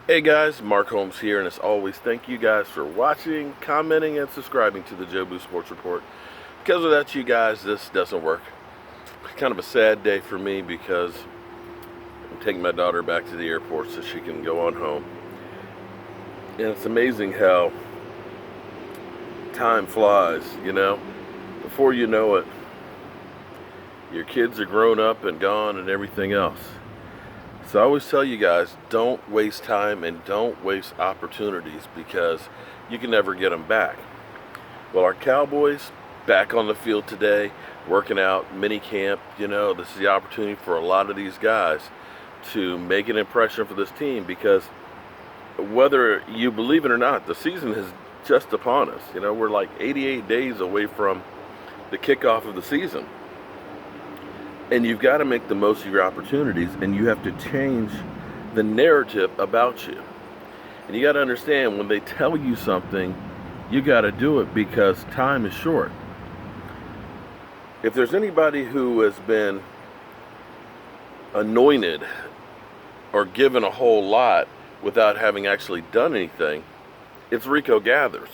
Hey guys, Mark Holmes here, and as always, thank you guys for watching, commenting, and subscribing to the Jobu Sports Report. Because without you guys, this doesn't work. Kind of a sad day for me because I'm taking my daughter back to the airport so she can go on home. And it's amazing how time flies, you know? Before you know it, your kids are grown up and gone and everything else. So I always tell you guys, don't waste time and don't waste opportunities because you can never get them back. Well, our Cowboys back on the field today, working out, mini camp. This is the opportunity for a lot of these guys to make an impression for this team because whether you believe it or not, the season is just upon us. We're like 88 days away from the kickoff of the season. And you've got to make the most of your opportunities, and you have to change the narrative about you. And you got to understand, when they tell you something, you got to do it because time is short. If there's anybody who has been anointed or given a whole lot without having actually done anything, it's Rico Gathers.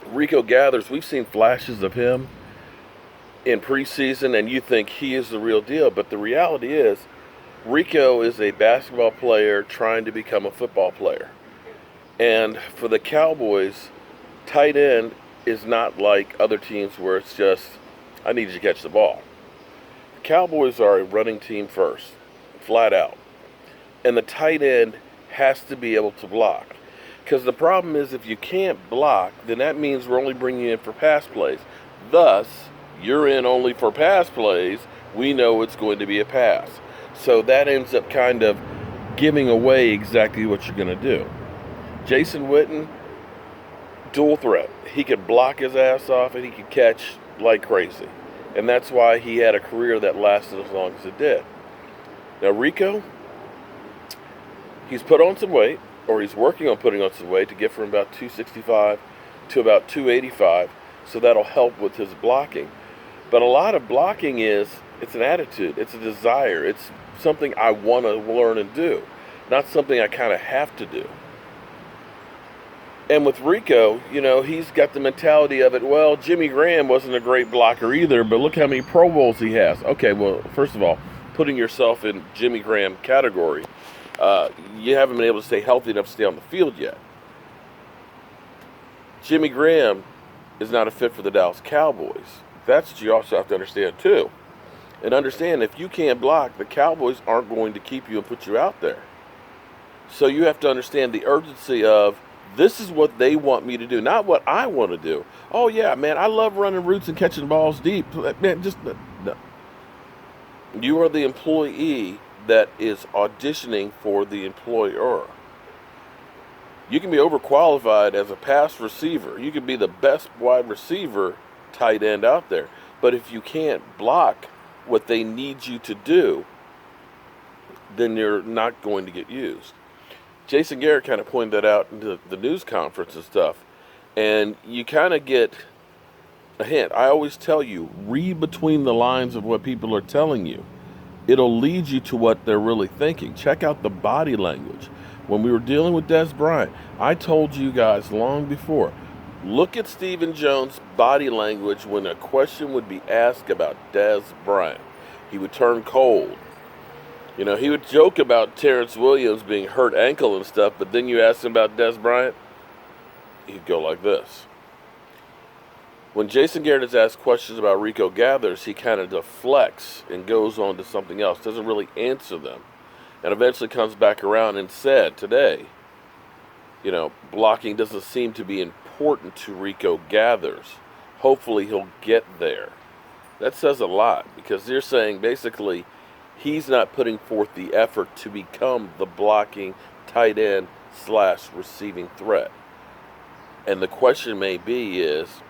Rico Gathers, we've seen flashes of him in preseason, and you think he is the real deal, but the reality is Rico is a basketball player trying to become a football player. And for the Cowboys, tight end is not like other teams where it's just, I need you to catch the ball. The Cowboys are a running team first, flat out. And the tight end has to be able to block. Because the problem is, if you can't block, then that means we're only bringing you in for pass plays. Thus, you're in only for pass plays, we know it's going to be a pass. So that ends up kind of giving away exactly what you're going to do. Jason Witten, dual threat. He could block his ass off and he could catch like crazy. And that's why he had a career that lasted as long as it did. Now Rico, he's put on some weight, or he's working on putting on some weight to get from about 265 to about 285. So that'll help with his blocking. But a lot of blocking it's an attitude, it's a desire, it's something I want to learn and do, not something I kind of have to do. And with Rico, he's got the mentality of it, well, Jimmy Graham wasn't a great blocker either, but look how many Pro Bowls he has. Okay, well, first of all, putting yourself in Jimmy Graham category, you haven't been able to stay healthy enough to stay on the field yet. Jimmy Graham is not a fit for the Dallas Cowboys. That's what you also have to understand too. And understand, if you can't block, the Cowboys aren't going to keep you and put you out there. So you have to understand the urgency of, this is what they want me to do, not what I want to do. Oh yeah, man, I love running routes and catching balls deep. Man, just no. You are the employee that is auditioning for the employer. You can be overqualified as a pass receiver. You can be the best wide receiver tight end out there. But if you can't block what they need you to do, then you're not going to get used. Jason Garrett kind of pointed that out in the news conference and stuff. And you kind of get a hint. I always tell you, read between the lines of what people are telling you. It'll lead you to what they're really thinking. Check out the body language. When we were dealing with Dez Bryant, I told you guys long before, look at Stephen Jones' body language when a question would be asked about Dez Bryant. He would turn cold. He would joke about Terrence Williams being hurt ankle and stuff, but then you ask him about Dez Bryant, he'd go like this. When Jason Garrett is asked questions about Rico Gathers, he kind of deflects and goes on to something else, doesn't really answer them, and eventually comes back around and said today, blocking doesn't seem to be important to Rico Gathers. Hopefully he'll get there. That says a lot, because they're saying basically he's not putting forth the effort to become the blocking tight end / receiving threat. And the question may be is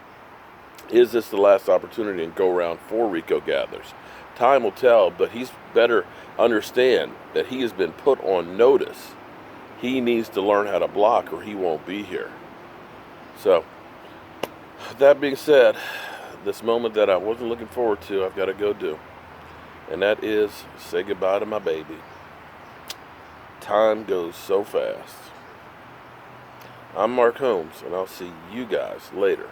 this the last opportunity and go around for Rico Gathers? Time will tell, but he's better understand that he has been put on notice. He needs to learn how to block or he won't be here. So, that being said, this moment that I wasn't looking forward to, I've got to go do. And that is say goodbye to my baby. Time goes so fast. I'm Mark Holmes, and I'll see you guys later.